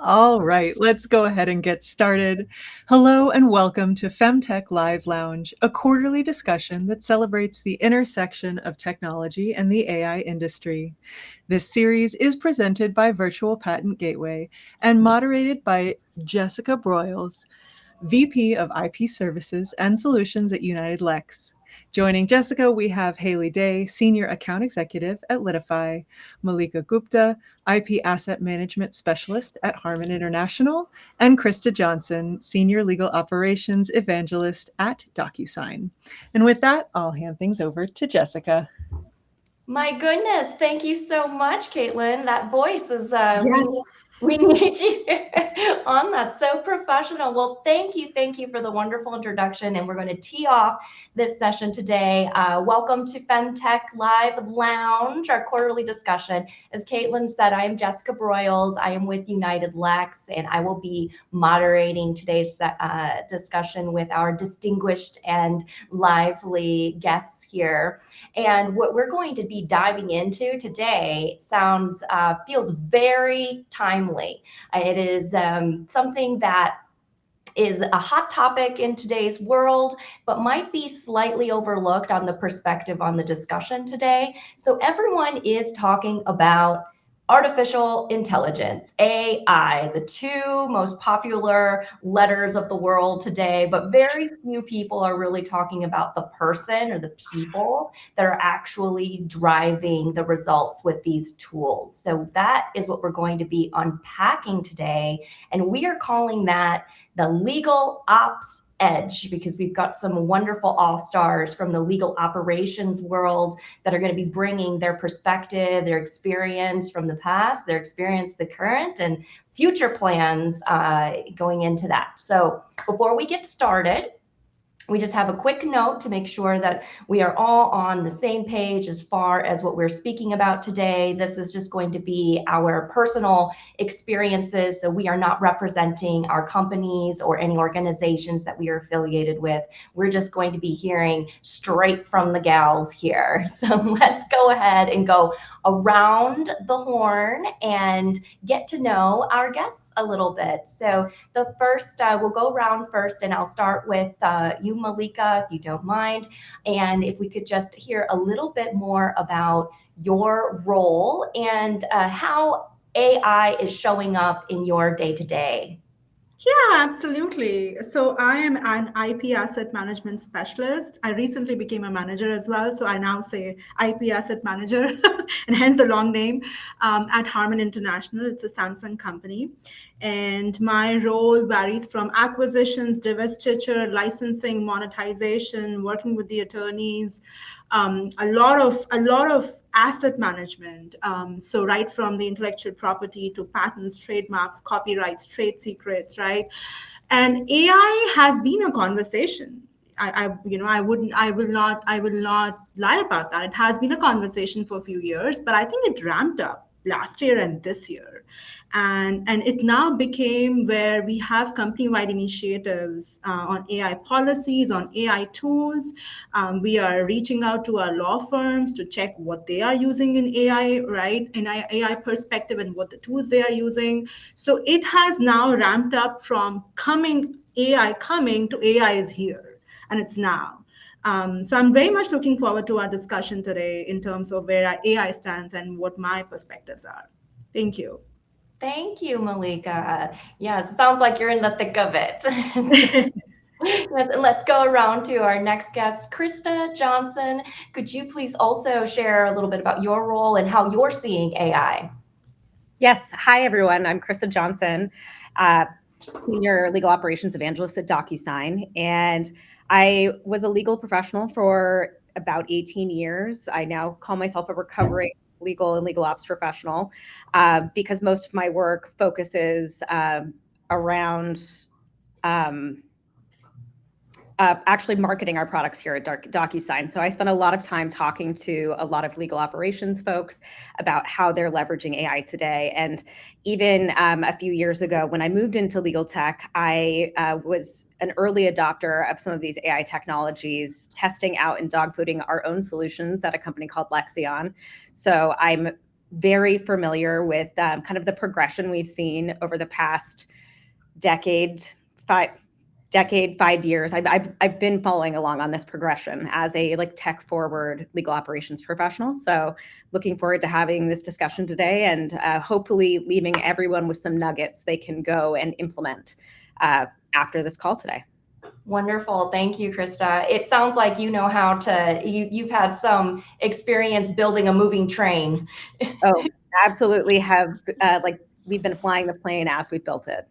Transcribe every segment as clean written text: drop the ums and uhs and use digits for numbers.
All right, let's go ahead and get started. Hello and welcome to FEMTECH Live Lounge, a quarterly discussion that celebrates the intersection of technology and the AI industry. This series is presented by Virtual Patent Gateway and moderated by Jessica Broyles, VP of IP Services and Solutions at United Lex. Joining Jessica, we have Haley Day, Senior Account Executive at Litify, Malika Gupta, IP Asset Management Specialist at Harman International, and Krista Johnson, Senior Legal Operations Evangelist at DocuSign. And with that, I'll hand things over to Jessica. My goodness, thank you so much, Caitlin. That voice is, Yes. we need you on that. So professional. Well, thank you for the wonderful introduction. And we're going to tee off this session today. Welcome to FEMTECH Live Lounge, our quarterly discussion. As Caitlin said, I am Jessica Broyles. I am with United Lex, and I will be moderating today's discussion with our distinguished and lively guests here. And what we're going to be diving into today feels very timely. It is something that is a hot topic in today's world, but might be slightly overlooked on the perspective on the discussion today. So everyone is talking about artificial intelligence, AI, the two most popular letters of the world today, but very few people are really talking about the person or the people that are actually driving the results with these tools. So that is what we're going to be unpacking today. And we are calling that the legal ops edge, because we've got some wonderful all-stars from the legal operations world that are going to be bringing their perspective, their experience from the past, their experience, the current, and future plans going into that. So before we get started, we just have a quick note to make sure that we are all on the same page as far as what we're speaking about today. This is just going to be our personal experiences, so we are not representing our companies or any organizations that we are affiliated with. We're just going to be hearing straight from the gals here. So let's go ahead and go around the horn and get to know our guests a little bit. So the first, we'll go around first, and I'll start with you, Malika, if you don't mind. And if we could just hear a little bit more about your role and how AI is showing up in your day-to-day. Yeah, absolutely. So I am an IP asset management specialist. I recently became a manager as well. So I now say IP asset manager, and hence the long name at Harman International. It's a Samsung company. And my role varies from acquisitions, divestiture, licensing, monetization, working with the attorneys, a lot of asset management. So right from the intellectual property to patents, trademarks, copyrights, trade secrets, right? And AI has been a conversation. I will not lie about that. It has been a conversation for a few years, but I think it ramped up last year and this year. And it now became where we have company-wide initiatives on AI policies, on AI tools. We are reaching out to our law firms to check what they are using in AI, right? In AI perspective, and what the tools they are using. So it has now ramped up from AI coming to AI is here, and it's now. So I'm very much looking forward to our discussion today in terms of where our AI stands and what my perspectives are. Thank you. Thank you, Malika. Yeah, it sounds like you're in the thick of it. Let's go around to our next guest, Krista Johnson. Could you please also share a little bit about your role and how you're seeing AI? Yes. Hi, everyone. I'm Krista Johnson, Senior Legal Operations Evangelist at DocuSign. And I was a legal professional for about 18 years. I now call myself a recovering legal and legal ops professional because most of my work focuses around actually marketing our products here at DocuSign. So I spent a lot of time talking to a lot of legal operations folks about how they're leveraging AI today. And even a few years ago, when I moved into legal tech, I was an early adopter of some of these AI technologies, testing out and dogfooding our own solutions at a company called Lexion. So I'm very familiar with kind of the progression we've seen over the past decade, 5 years. I've been following along on this progression as a tech forward legal operations professional. So looking forward to having this discussion today, and hopefully leaving everyone with some nuggets they can go and implement after this call today. Wonderful. Thank you, Krista. It sounds like you know how to, you've had some experience building a moving train. Oh, absolutely have. We've been flying the plane as we built it.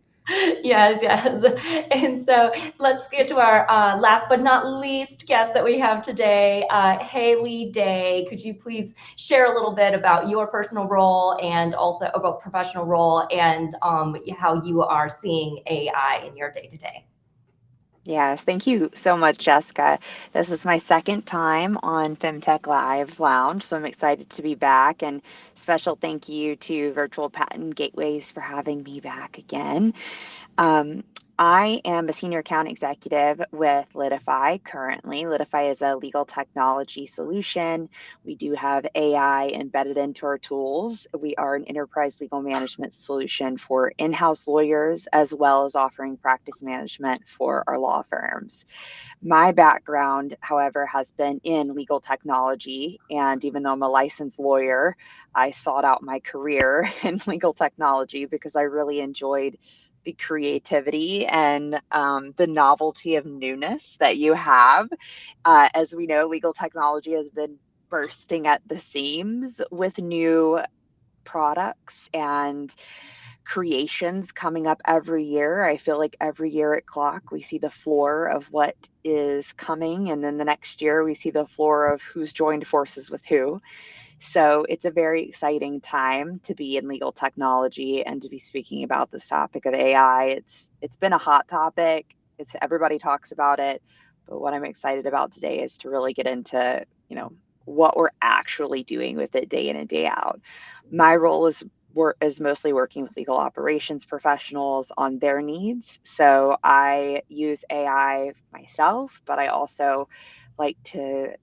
Yes, yes. And so let's get to our last but not least guest that we have today, Haley Day. Could you please share a little bit about your personal role and also about professional role and how you are seeing AI in your day-to-day? Yes, thank you so much, Jessica. This is my second time on FEMTECH Live Lounge, so I'm excited to be back. And special thank you to Virtual Patent Gateways for having me back again. I am a senior account executive with Litify currently. Litify is a legal technology solution. We do have AI embedded into our tools. We are an enterprise legal management solution for in-house lawyers, as well as offering practice management for our law firms. My background, however, has been in legal technology. And even though I'm a licensed lawyer, I sought out my career in legal technology because I really enjoyed the creativity and the novelty of newness that you have. As we know, legal technology has been bursting at the seams with new products and creations coming up every year. I feel like every year at Clock, we see the floor of what is coming. And then the next year, we see the floor of who's joined forces with who. So it's a very exciting time to be in legal technology and to be speaking about this topic of AI. It's been a hot topic. Everybody talks about it, but what I'm excited about today is to really get into, what we're actually doing with it day in and day out. My role is mostly working with legal operations professionals on their needs. So I use AI myself, but I also like to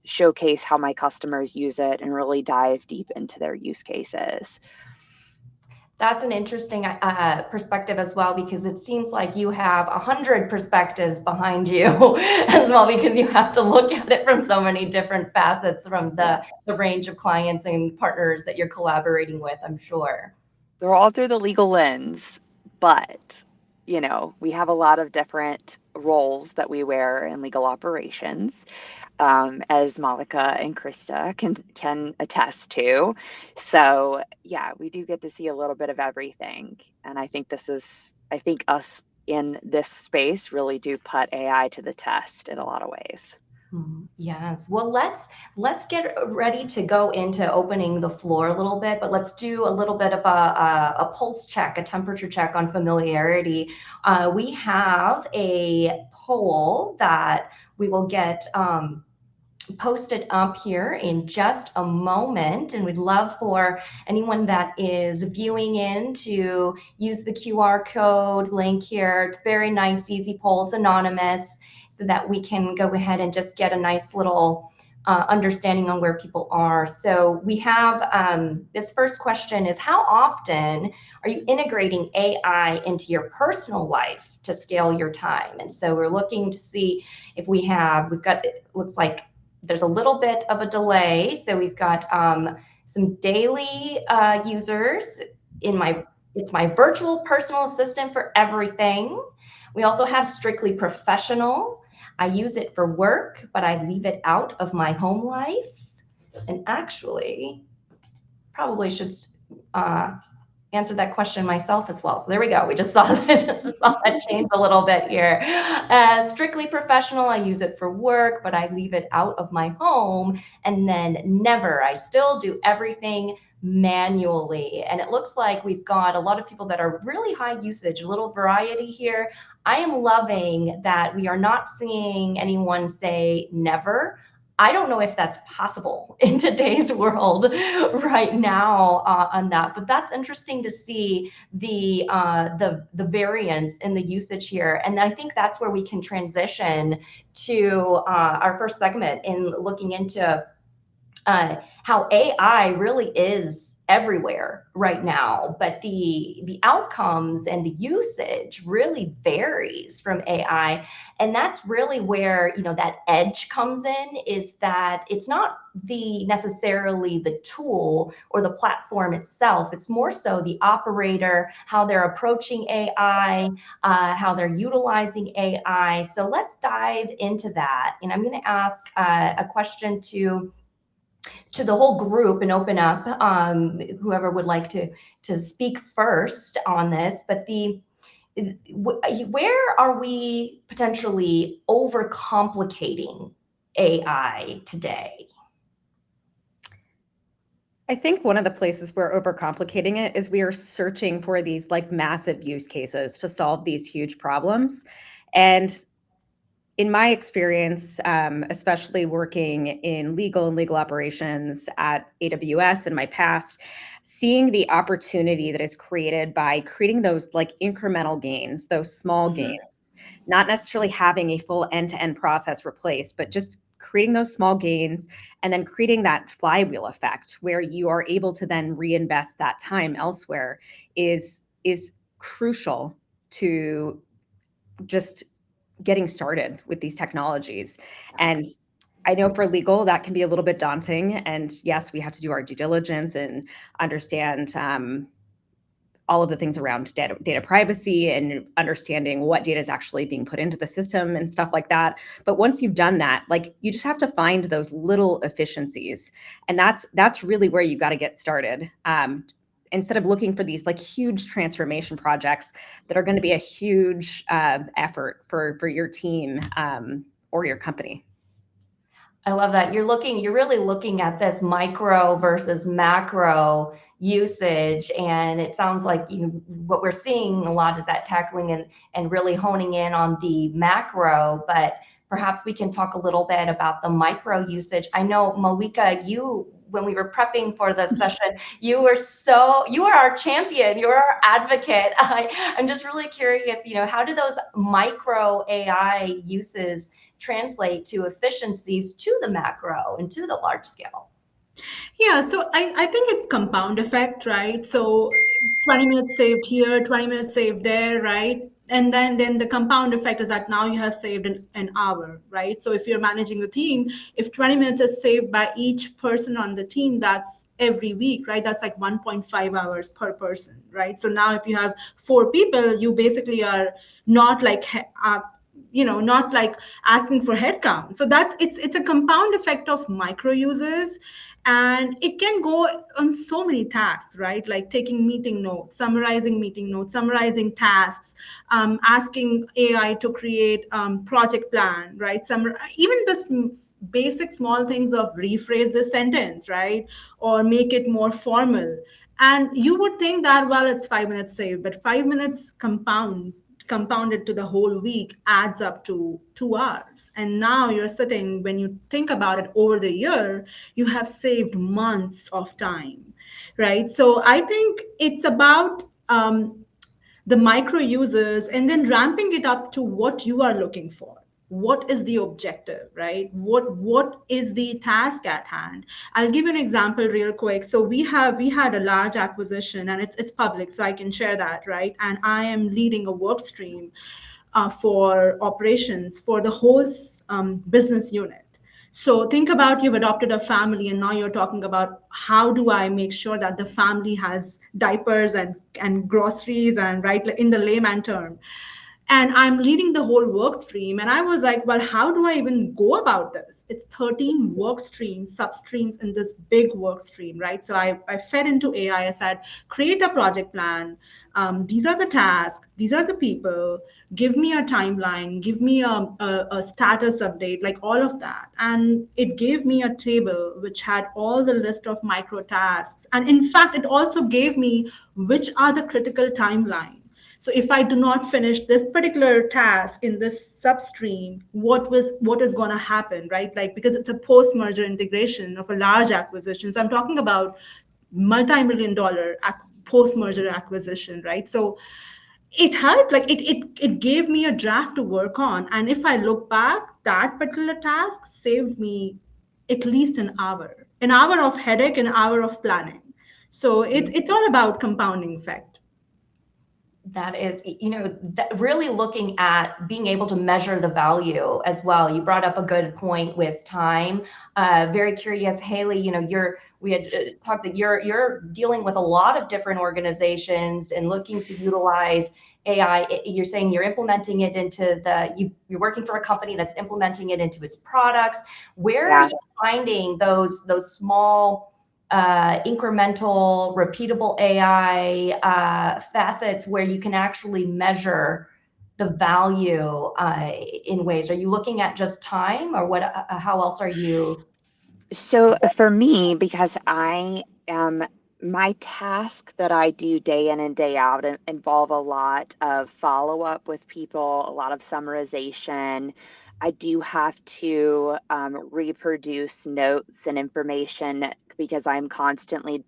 showcase how my customers use it and really dive deep into their use cases. That's an interesting perspective as well, because it seems like you have 100 perspectives behind you as well, because you have to look at it from so many different facets from the range of clients and partners that you're collaborating with, I'm sure. They're all through the legal lens, but we have a lot of different roles that we wear in legal operations, as Malika and Krista can attest to. So yeah, we do get to see a little bit of everything. And I think us in this space really do put AI to the test in a lot of ways. Yes. Well, let's get ready to go into opening the floor a little bit, but let's do a little bit of a pulse check, a temperature check on familiarity. We have a poll that we will get posted up here in just a moment, and we'd love for anyone that is viewing in to use the QR code link here. It's very nice, easy poll. It's anonymous, so that we can go ahead and just get a nice little understanding on where people are. So we have this first question is, how often are you integrating AI into your personal life to scale your time? And so we're looking to see if we've got, it looks like there's a little bit of a delay. So we've got some daily users it's my virtual personal assistant for everything. We also have strictly professional. I use it for work, but I leave it out of my home life. And actually, probably should answer that question myself as well. So there we go. We just saw that change a little bit here. Strictly professional, I use it for work, but I leave it out of my home. And then never, I still do everything manually. And it looks like we've got a lot of people that are really high usage, a little variety here. I am loving that we are not seeing anyone say never. I don't know if that's possible in today's world right now on that, but that's interesting to see the variance in the usage here. And I think that's where we can transition to our first segment in looking into how AI really is everywhere right now, but the outcomes and the usage really varies from AI. And that's really where, you know, that edge comes in, is that it's not necessarily the tool or the platform itself. It's more so the operator, how they're approaching AI, how they're utilizing AI. So let's dive into that. And I'm going to ask a question to the whole group and open up whoever would like to speak first on this. But where are we potentially overcomplicating AI today? I think one of the places we're overcomplicating it is we are searching for these like massive use cases to solve these huge problems. And in my experience, especially working in legal and legal operations at AWS in my past, seeing the opportunity that is created by creating those like incremental gains, those small gains, not necessarily having a full end-to-end process replaced, but just creating those small gains and then creating that flywheel effect where you are able to then reinvest that time elsewhere is crucial to just getting started with these technologies. And I know for legal, that can be a little bit daunting. And yes, we have to do our due diligence and understand all of the things around data privacy and understanding what data is actually being put into the system and stuff like that. But once you've done that, like you just have to find those little efficiencies. And that's really where you got to get started. Instead of looking for these like huge transformation projects that are going to be a huge effort for your team or your company. I love that. You're really looking at this micro versus macro usage. And it sounds like what we're seeing a lot is that tackling and really honing in on the macro, but perhaps we can talk a little bit about the micro usage. I know, Malika, when we were prepping for this session, you are our champion, you're our advocate. I'm just really curious, how do those micro AI uses translate to efficiencies to the macro and to the large scale? Yeah, so I think it's compound effect, right? So 20 minutes saved here, 20 minutes saved there, right? And then the compound effect is that now you have saved an hour, right? So if you're managing the team, if 20 minutes is saved by each person on the team, that's every week, right? That's like 1.5 hours per person, right? So now if you have 4 people, you basically are not like not like asking for headcount. So it's a compound effect of micro users, and it can go on so many tasks, right? Like taking meeting notes, summarizing tasks, asking AI to create project plan, right? Even the basic small things of rephrase the sentence, right? Or make it more formal. And you would think that, well, it's 5 minutes saved, but 5 minutes compounded to the whole week adds up to 2 hours. And now you're sitting, when you think about it over the year, you have saved months of time, right? So I think it's about the micro users and then ramping it up to what you are looking for. What is the objective, right? What is the task at hand? I'll give an example real quick. So we had a large acquisition, and it's public, so I can share that, right? And I am leading a work stream for operations for the whole business unit. So think about, you've adopted a family, and now you're talking about how do I make sure that the family has diapers and groceries, and right, in the layman term. And I'm leading the whole work stream. And I was like, well, how do I even go about this? It's 13 work streams, substreams in this big work stream, right? So I fed into AI. I said, create a project plan. These are the tasks. These are the people. Give me a timeline. Give me a status update, like all of that. And it gave me a table which had all the list of micro tasks. And in fact, it also gave me which are the critical timelines. So if I do not finish this particular task in this substream, what is going to happen, right? Like, because it's a post-merger integration of a large acquisition. So I'm talking about multi-million-dollar post-merger acquisition, right? So it helped, like it gave me a draft to work on. And if I look back, that particular task saved me at least an hour. an hour of headache, an hour of planning. So it's all about compounding effect. That is, really looking at being able to measure the value as well. You brought up a good point with time. Very curious, Haley, we had talked that you're dealing with a lot of different organizations and looking to utilize AI. You're saying you're implementing it into you're working for a company that's implementing it into its products. Where are you finding those small incremental, repeatable AI facets where you can actually measure the value in ways? Are you looking at just time, or what? How else are you? So for me, because my task that I do day in and day out involve a lot of follow-up with people, a lot of summarization. I do have to reproduce notes and information because I'm constantly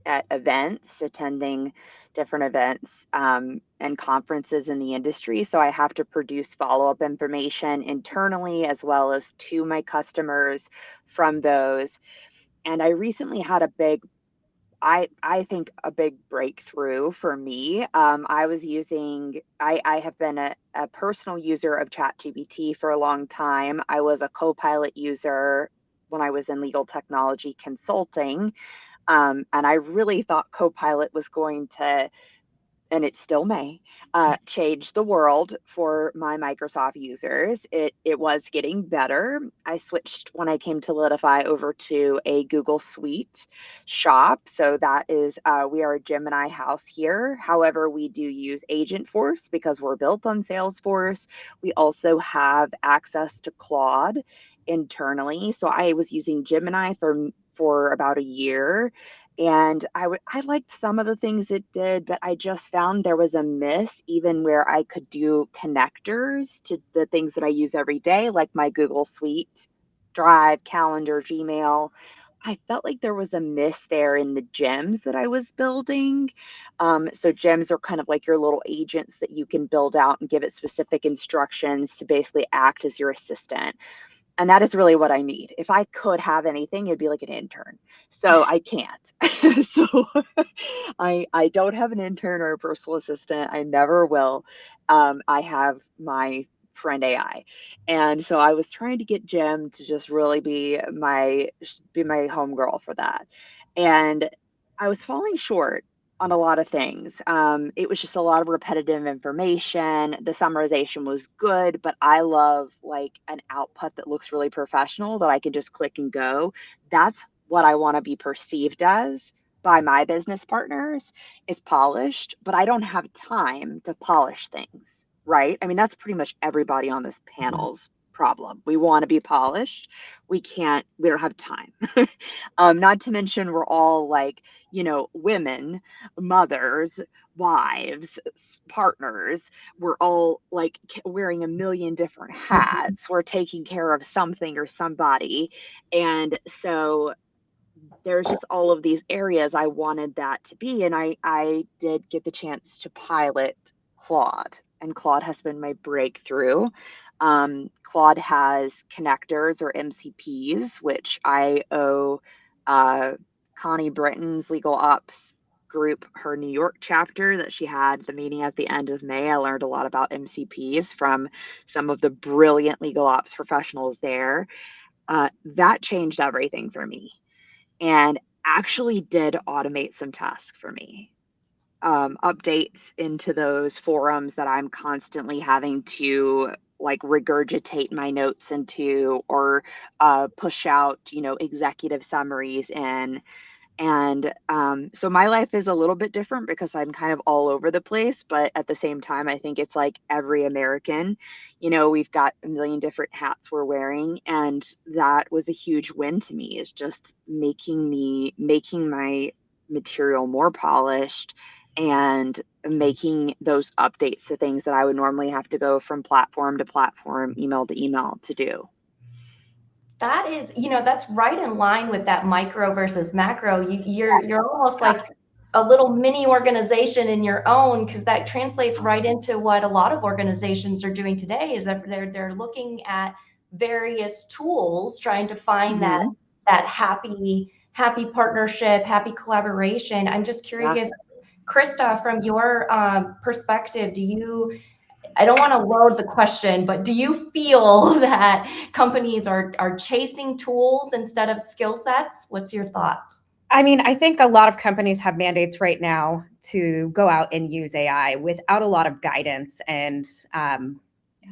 at events, attending different events and conferences in the industry. So I have to produce follow-up information internally as well as to my customers from those. And I recently had I think a big breakthrough for me. I have been a personal user of ChatGPT for a long time. I was a co-pilot user when I was in legal technology consulting. And I really thought Copilot was going to, and it still may, change the world for my Microsoft users. It was getting better. I switched when I came to Litify over to a Google Suite shop. So that is, we are a Gemini house here. However, we do use Agentforce because we're built on Salesforce. We also have access to Claude internally. So I was using Gemini for about a year. And I liked some of the things it did, but I just found there was a miss even where I could do connectors to the things that I use every day, like my Google Suite, Drive, Calendar, Gmail. I felt like there was a miss there in the gems that I was building. So gems are kind of like your little agents that you can build out and give it specific instructions to basically act as your assistant. And that is really what I need. If I could have anything, it'd be like an intern. So I can't. So I don't have an intern or a personal assistant. I never will. I have my friend AI. And so I was trying to get Jim to just really be my homegirl for that. And I was falling short on a lot of things. It was just a lot of repetitive information. The summarization was good, but I love like an output that looks really professional that I can just click and go. That's what I want to be perceived as by my business partners. It's polished, but I don't have time to polish things, right? I mean, that's pretty much everybody on this panel's problem. We want to be polished. We don't have time. Not to mention we're all like, women, mothers, wives, partners. We're all like wearing a million different hats. We're taking care of something or somebody. And so there's just all of these areas I wanted that to be. And I did get the chance to pilot Claude, and Claude has been my breakthrough. Claude has connectors or MCPs, which I owe Connie Britton's legal ops group, her New York chapter that she had the meeting at the end of May. I learned a lot about MCPs from some of the brilliant legal ops professionals there. That changed everything for me and actually did automate some tasks for me. Updates into those forums that I'm constantly having to like regurgitate my notes into or push out, executive summaries in. And so my life is a little bit different because I'm kind of all over the place. But at the same time, I think it's like every American, we've got a million different hats we're wearing. And that was a huge win to me, is just making my material more polished and making those updates to things that I would normally have to go from platform to platform, email to email to do. That is, that's right in line with that micro versus macro. You're almost like a little mini organization in your own, because that translates right into what a lot of organizations are doing today, is that they're looking at various tools, trying to find that happy happy partnership, happy collaboration. I'm just curious, Krista, from your perspective, I don't want to load the question, but do you feel that companies are chasing tools instead of skill sets? What's your thought? I mean, I think a lot of companies have mandates right now to go out and use AI without a lot of guidance and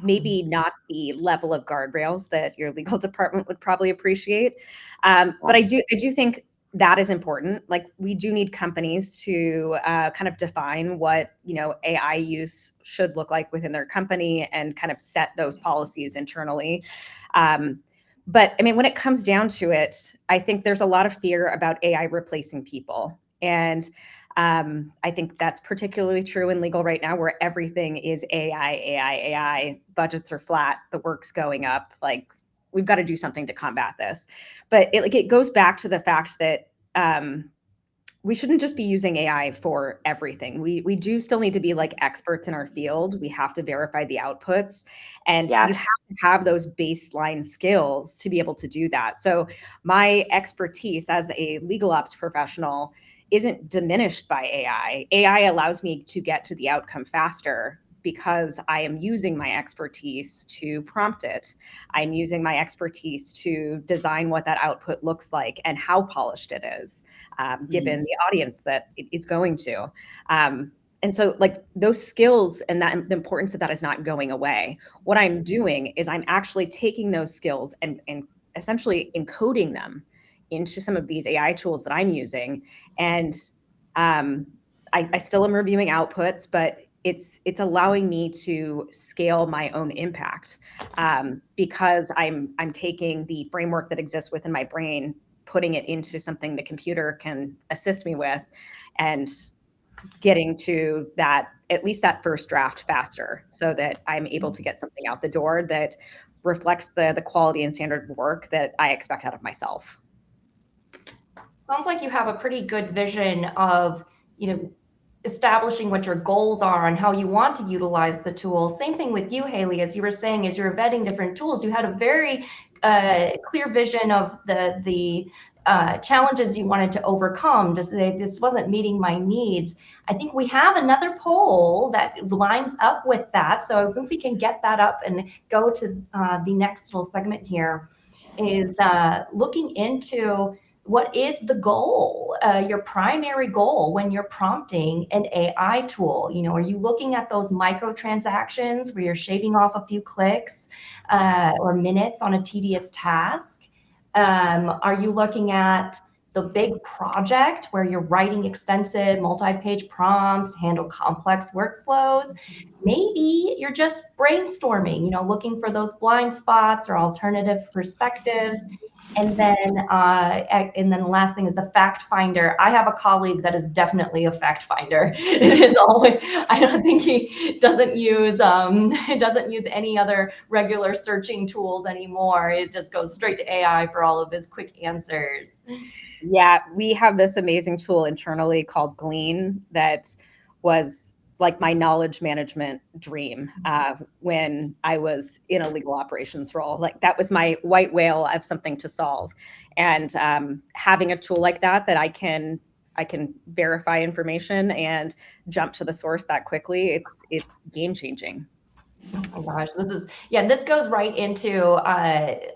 maybe not the level of guardrails that your legal department would probably appreciate. But I do think that is important. Like, we do need companies to kind of define what, AI use should look like within their company and kind of set those policies internally. But I mean, when it comes down to it, I think there's a lot of fear about AI replacing people. And I think that's particularly true in legal right now, where everything is AI. Budgets are flat, the work's going up. Like, we've got to do something to combat this. But it goes back to the fact that we shouldn't just be using AI for everything. We do still need to be like experts in our field. We have to verify the outputs, and you have to have those baseline skills to be able to do that. So my expertise as a legal ops professional isn't diminished by AI. AI allows me to get to the outcome faster because I am using my expertise to prompt it. I'm using my expertise to design what that output looks like and how polished it is, given the audience that it is going to. And so, like, those skills and that the importance of that is not going away. What I'm doing is I'm actually taking those skills and essentially encoding them into some of these AI tools that I'm using. And I still am reviewing outputs, but it's allowing me to scale my own impact because I'm taking the framework that exists within my brain, putting it into something the computer can assist me with, and getting to that, at least that first draft, faster, so that I'm able to get something out the door that reflects the quality and standard of work that I expect out of myself. Sounds like you have a pretty good vision of, establishing what your goals are and how you want to utilize the tool. Same thing with you, Haley, as you were saying, as you're vetting different tools, you had a very clear vision of the challenges you wanted to overcome to say this wasn't meeting my needs. I think we have another poll that lines up with that. So I think we can get that up and go to the next little segment here, is looking into what is the goal, your primary goal when you're prompting an AI tool. Are you looking at those microtransactions where you're shaving off a few clicks or minutes on a tedious task? Are you looking at the big project where you're writing extensive multi-page prompts, handle complex workflows? Maybe you're just brainstorming, looking for those blind spots or alternative perspectives. And then the last thing is the fact finder. I have a colleague that is definitely a fact finder. It is always, I don't think he doesn't use any other regular searching tools anymore. It just goes straight to AI for all of his quick answers. Yeah, we have this amazing tool internally called Glean that was like my knowledge management dream when I was in a legal operations role. Like, that was my white whale of something to solve. And having a tool like that I can verify information and jump to the source that quickly, it's game changing. Oh my gosh, this goes right into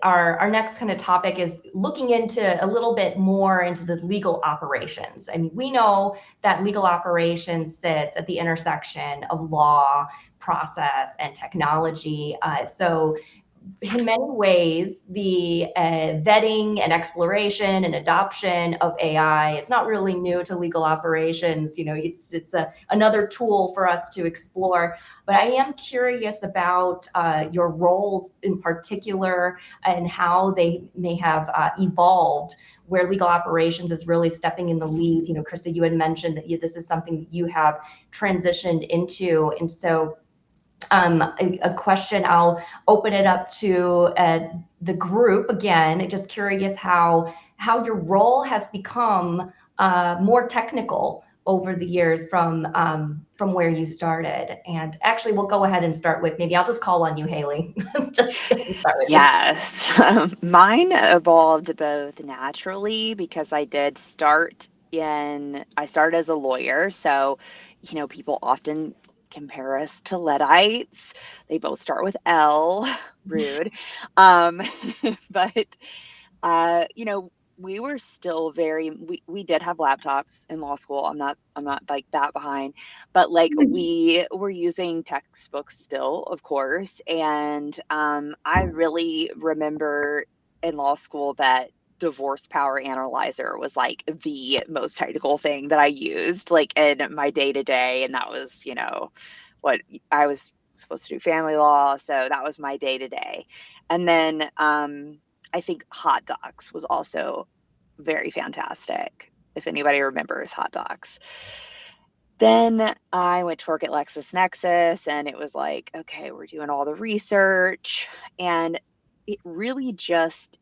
our next kind of topic, is looking into a little bit more into the legal operations. I mean, we know that legal operations sits at the intersection of law, process, and technology. So in many ways, the vetting and exploration and adoption of AI is not really new to legal operations. It's another tool for us to explore. But I am curious about your roles in particular and how they may have evolved, where legal operations is really stepping in the lead. Krista, you had mentioned that this is something that you have transitioned into. And so a question, I'll open it up to the group again. Just curious how your role has become more technical over the years from where you started. And actually, we'll go ahead and start with, maybe I'll just call on you, Haley. Let's just start with you. Yes. Mine evolved both naturally because I started as a lawyer. So, people often compare us to Luddites. They both start with L, rude. Um, but we were still we did have laptops in law school. I'm not like that behind, but like we were using textbooks still, of course. And I really remember in law school that divorce power analyzer was like the most technical thing that I used like in my day to day. And that was, what I was supposed to do, family law. So that was my day to day. And then I think hot docs was also very fantastic, if anybody remembers hot docs. Then I went to work at LexisNexis, and it was like, okay, we're doing all the research. And it really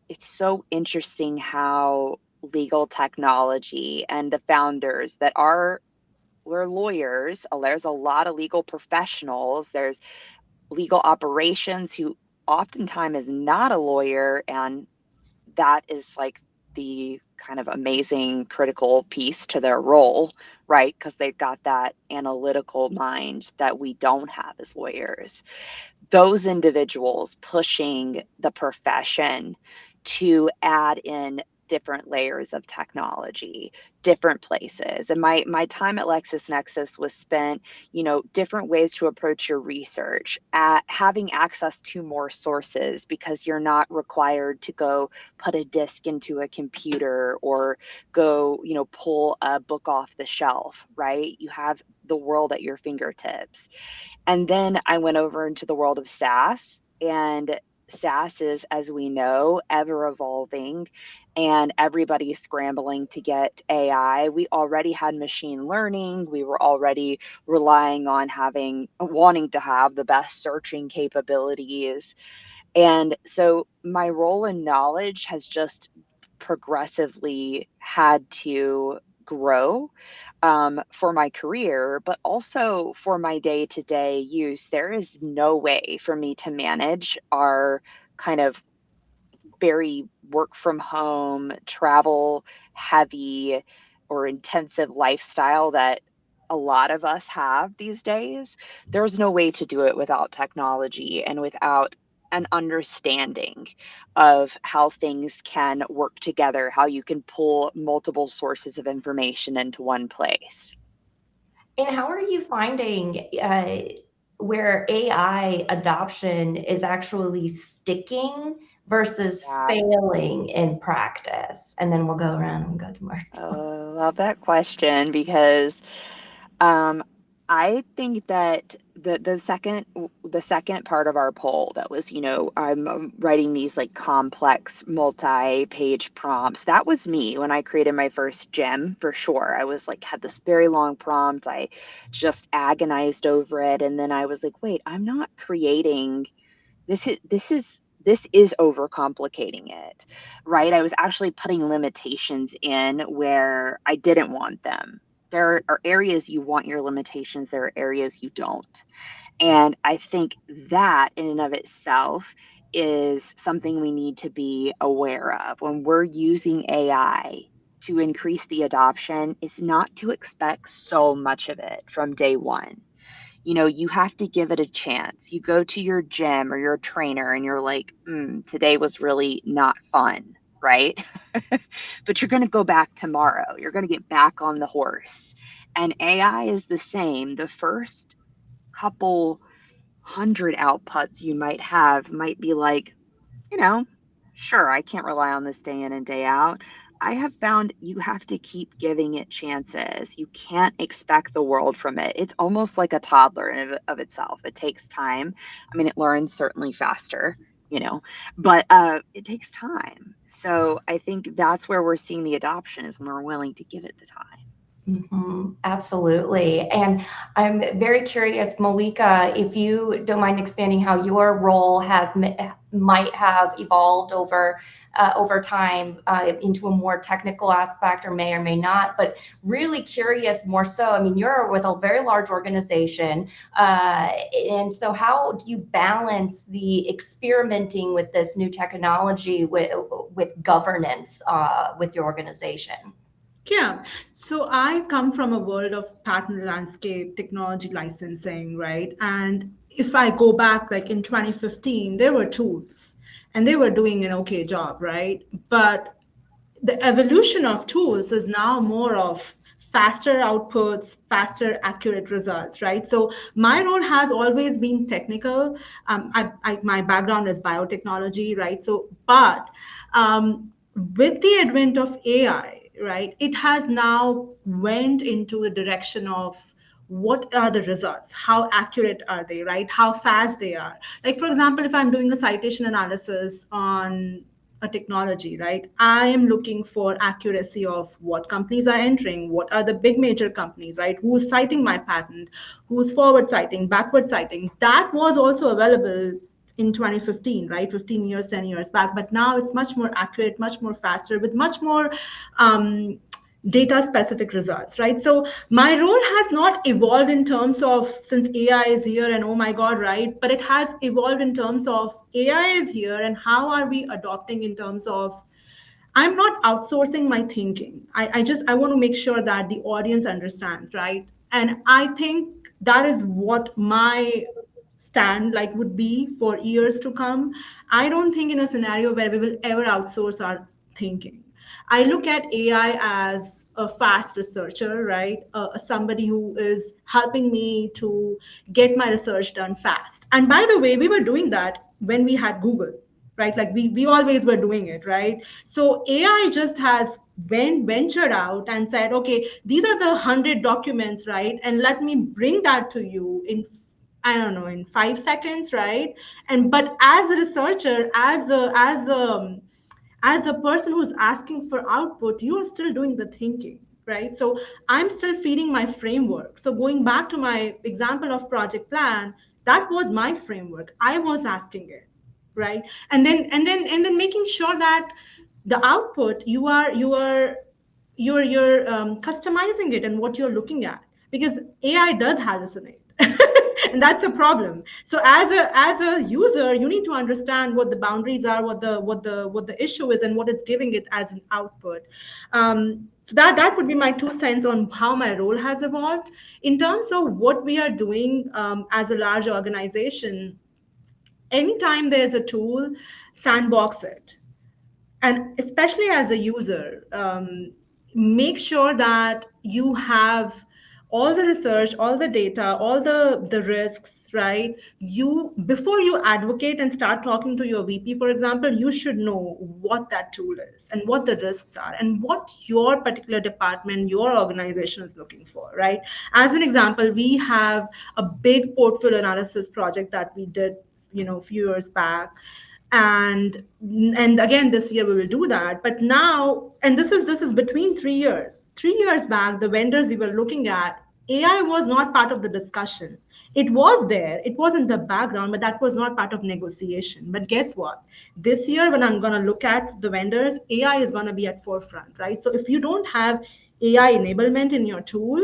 it's so interesting how legal technology and the founders we're lawyers. There's a lot of legal professionals. There's legal operations who oftentimes is not a lawyer, and that is like the kind of amazing critical piece to their role, right? Because they've got that analytical mind that we don't have as lawyers. Those individuals pushing the profession to add in different layers of technology, different places. And my time at LexisNexis was spent, different ways to approach your research, at having access to more sources, because you're not required to go put a disk into a computer or go, pull a book off the shelf, right? You have the world at your fingertips. And then I went over into the world of SaaS, and SaaS is, as we know, ever evolving, and everybody's scrambling to get AI. We already had machine learning. We were already relying on wanting to have the best searching capabilities. And so my role in knowledge has just progressively had to grow for my career, but also for my day-to-day use. There is no way for me to manage our kind of very work from home, travel heavy or intensive lifestyle that a lot of us have these days. There's no way to do it without technology and without an understanding of how things can work together, how you can pull multiple sources of information into one place. And how are you finding where AI adoption is actually sticking versus Yeah. failing in practice? And then we'll go around and go to Mark. Love that question, because I think that the second part of our poll that was, I'm writing these like complex multi-page prompts. That was me when I created my first gem, for sure. I was like, had this very long prompt. I just agonized over it, and then I was like, wait, I'm not creating this is overcomplicating it, right? I was actually putting limitations in where I didn't want them. There are areas you want your limitations, there are areas you don't. And I think that in and of itself is something we need to be aware of when we're using AI to increase the adoption. It's not to expect so much of it from day one. You have to give it a chance. You go to your gym or your trainer and you're like, today was really not fun, right? But you're going to go back tomorrow. You're going to get back on the horse. And AI is the same. The first couple hundred outputs you might have might be like, sure, I can't rely on this day in and day out. I have found you have to keep giving it chances. You can't expect the world from it. It's almost like a toddler in of itself. It takes time. I mean, it learns certainly faster, but it takes time. So I think that's where we're seeing the adoption, is when we're willing to give it the time. Mm-hmm. Absolutely. And I'm very curious, Malika, if you don't mind expanding how your role has might have evolved over time into a more technical aspect, or may not, but really curious more so. I mean, you're with a very large organization, and so how do you balance the experimenting with this new technology with governance with your organization? Yeah. So I come from a world of patent landscape, technology licensing, right? And if I go back like in 2015, there were tools and they were doing an okay job, right? But the evolution of tools is now more of faster outputs, faster, accurate results, right? So my role has always been technical. My background is biotechnology, right? So, but with the advent of AI, right, it has now went into the direction of what are the results, how accurate are they, right, how fast they are. Like, for example, if I'm doing a citation analysis on a technology, right, I am looking for accuracy of what companies are entering, what are the big major companies, right, who's citing my patent, who's forward citing, backward citing. That was also available in 2015, right, 15 years, 10 years back, but now it's much more accurate, much more faster, with much more data specific results, right? So my role has not evolved in terms of, since AI is here and oh my God, right? But it has evolved in terms of AI is here and how are we adopting in terms of, I'm not outsourcing my thinking. I want to make sure that the audience understands, right? And I think that is what my stand like would be for years to come. I don't think in a scenario where we will ever outsource our thinking. I look at AI as a fast researcher, right? Somebody who is helping me to get my research done fast. And by the way, we were doing that when we had Google, right? Like we always were doing it, right? So AI just has ventured out and said, okay, these are the 100 documents, right? And let me bring that to you in, I don't know, in 5 seconds, right? And but as a researcher, as the person who's asking for output, you are still doing the thinking, right? So I'm still feeding my framework. So going back to my example of project plan, that was my framework. I was asking it, right? And then making sure that the output you're customizing it and what you're looking at, because AI does hallucinate. And that's a problem. So as a user, you need to understand what the boundaries are, what the issue is, and what it's giving it as an output. So that would be my 2 cents on how my role has evolved in terms of what we are doing as a large organization. Anytime there's a tool, sandbox it. And especially as a user, make sure that you have all the research, all the data, all the risks, right? You, before you advocate and start talking to your VP, for example, you should know what that tool is and what the risks are and what your particular department, your organization is looking for, right? As an example, we have a big portfolio analysis project that we did, a few years back. And again this year we will do that, but now, and this is between 3 years. 3 years back, the vendors we were looking at, AI was not part of the discussion. It was there, it was in the background, but that was not part of negotiation. But guess what, this year when I'm going to look at the vendors, AI is going to be at forefront, right? So if you don't have AI enablement in your tool,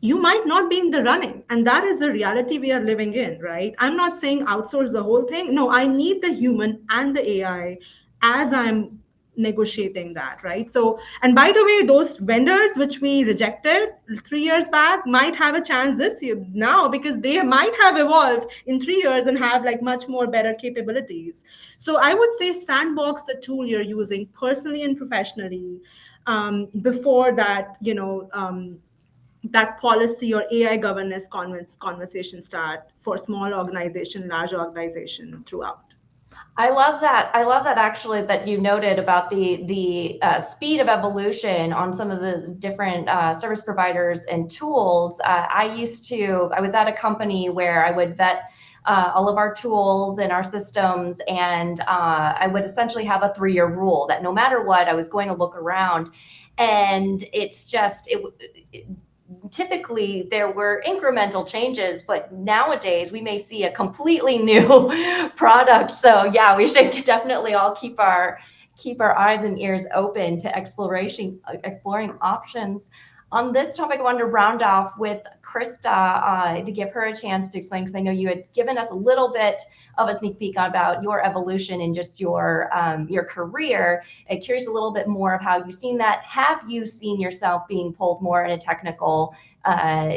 you might not be in the running. And that is the reality we are living in, right? I'm not saying outsource the whole thing. No, I need the human and the AI as I'm negotiating that, right? So, and by the way, those vendors which we rejected 3 years back might have a chance this year now, because they might have evolved in 3 years and have like much more better capabilities. So I would say sandbox the tool you're using personally and professionally before that, that policy or AI governance conversation start for small organization, large organization throughout. I love that. I love that actually that you noted about the speed of evolution on some of the different service providers and tools. I was at a company where I would vet all of our tools and our systems, and I would essentially have a 3-year rule that no matter what, I was going to look around. And it's just, typically there were incremental changes, but nowadays we may see a completely new product. So yeah, we should definitely all keep our eyes and ears open to exploring options. On this topic, I wanted to round off with Krista to give her a chance to explain, because I know you had given us a little bit of a sneak peek about your evolution and just your career. I'm curious a little bit more of how you've seen that. Have you seen yourself being pulled more in a technical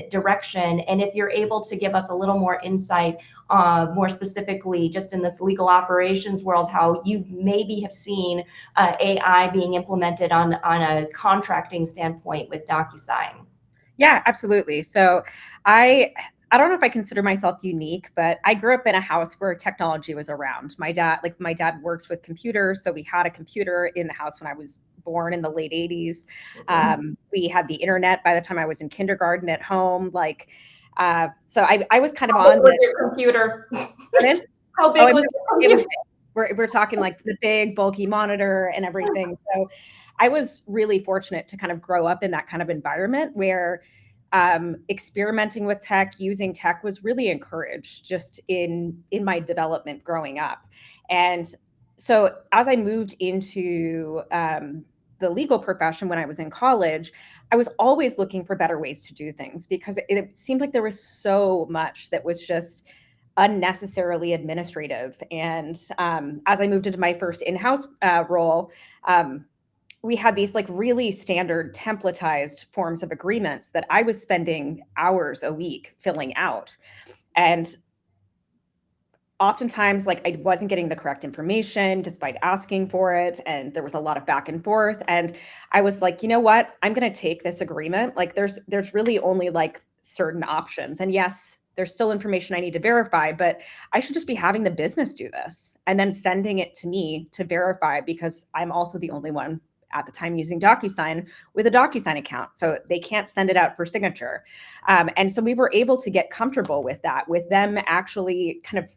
direction? And if you're able to give us a little more insight, more specifically, just in this legal operations world, how you maybe have seen AI being implemented on a contracting standpoint with DocuSign. Yeah, absolutely. So I don't know if I consider myself unique, but I grew up in a house where technology was around. My dad worked with computers, so we had a computer in the house when I was born in the late 80s. We had the internet by the time I was in kindergarten at home. So I was kind of How on big was your computer? How big was it? Was we're talking like the big bulky monitor and everything. So I was really fortunate to kind of grow up in that kind of environment where experimenting with tech, using tech was really encouraged just in my development growing up. And so as I moved into the legal profession when I was in college, I was always looking for better ways to do things, because it seemed like there was so much that was just unnecessarily administrative. And as I moved into my first in-house role, we had these like really standard templatized forms of agreements that I was spending hours a week filling out. And oftentimes, like, I wasn't getting the correct information despite asking for it. And there was a lot of back and forth. And I was like, you know what? I'm going to take this agreement. Like, there's really only like certain options. And yes, there's still information I need to verify, but I should just be having the business do this and then sending it to me to verify, because I'm also the only one at the time using DocuSign with a DocuSign account. So they can't send it out for signature. And so we were able to get comfortable with that, with them actually kind of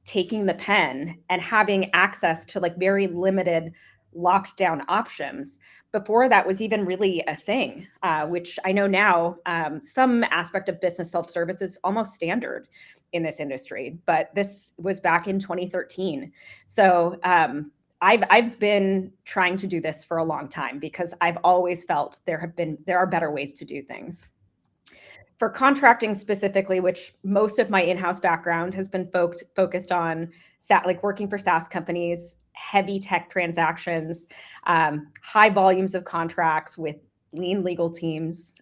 taking the pen and having access to like very limited locked down options before that was even really a thing, which I know now some aspect of business self-service is almost standard in this industry, but this was back in 2013. So I've been trying to do this for a long time, because I've always felt there are better ways to do things. For contracting specifically, which most of my in-house background has been focused on, like working for SaaS companies, heavy tech transactions, high volumes of contracts with lean legal teams.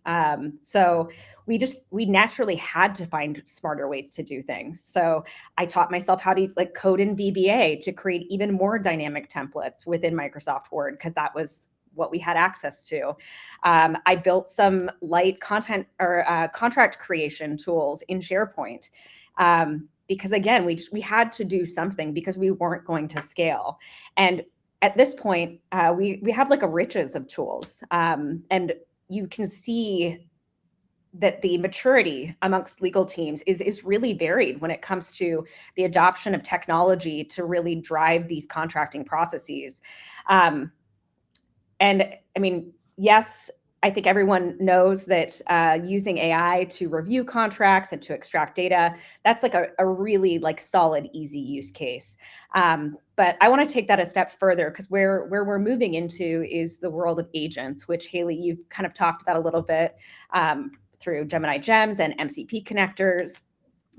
So we naturally had to find smarter ways to do things. So I taught myself how to like code in VBA to create even more dynamic templates within Microsoft Word, because that was what we had access to. I built some light content or contract creation tools in SharePoint, because again, we had to do something because we weren't going to scale. And at this point, we have like a riches of tools, and you can see that the maturity amongst legal teams is really varied when it comes to the adoption of technology to really drive these contracting processes. And I mean, yes, I think everyone knows that using AI to review contracts and to extract data, that's like a really like solid, easy use case. But I want to take that a step further, because where we're moving into is the world of agents, which Haley, you've kind of talked about a little bit through Gemini Gems and MCP connectors.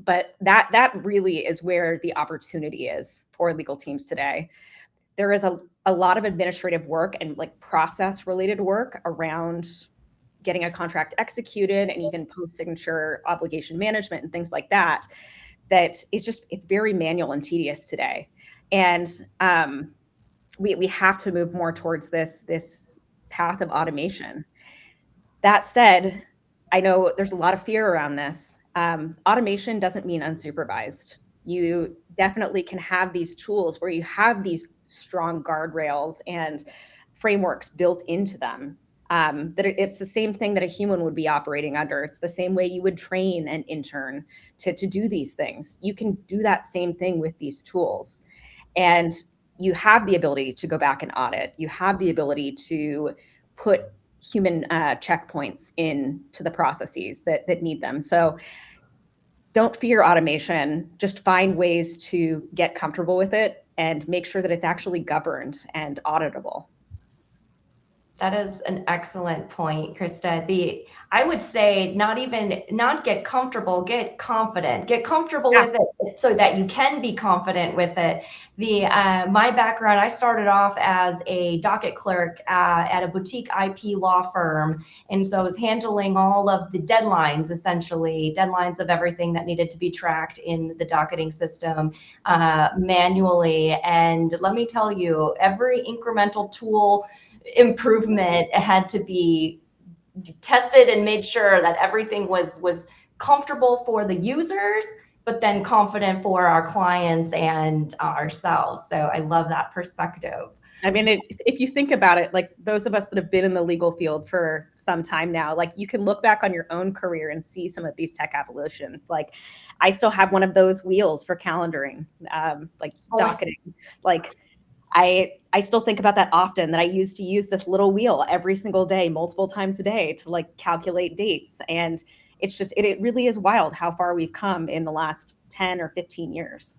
But that really is where the opportunity is for legal teams today. There is a lot of administrative work and like process related work around getting a contract executed, and even post-signature obligation management and things like that, that is just, it's very manual and tedious today. And we have to move more towards this path of automation. That said, I know there's a lot of fear around this. Automation doesn't mean unsupervised. You definitely can have these tools where you have these strong guardrails and frameworks built into them. That it's the same thing that a human would be operating under. It's the same way you would train an intern to do these things. You can do that same thing with these tools. And you have the ability to go back and audit. You have the ability to put human checkpoints into the processes that need them. So don't fear automation, just find ways to get comfortable with it and make sure that it's actually governed and auditable. That is an excellent point, Krista. I would say not get comfortable, get confident. Get comfortable with it so that you can be confident with it. My background, I started off as a docket clerk at a boutique IP law firm, and so I was handling all of the deadlines, essentially deadlines of everything that needed to be tracked in the docketing system manually. And let me tell you, every incremental tool improvement had to be tested and made sure that everything was comfortable for the users, but then confident for our clients and ourselves. So I love that perspective. I mean, if you think about it, like those of us that have been in the legal field for some time now, like you can look back on your own career and see some of these tech evolutions. Like I still have one of those wheels for calendaring, like docketing, like I still think about that often, that I used to use this little wheel every single day, multiple times a day to like calculate dates. And it's just, it really is wild how far we've come in the last 10 or 15 years.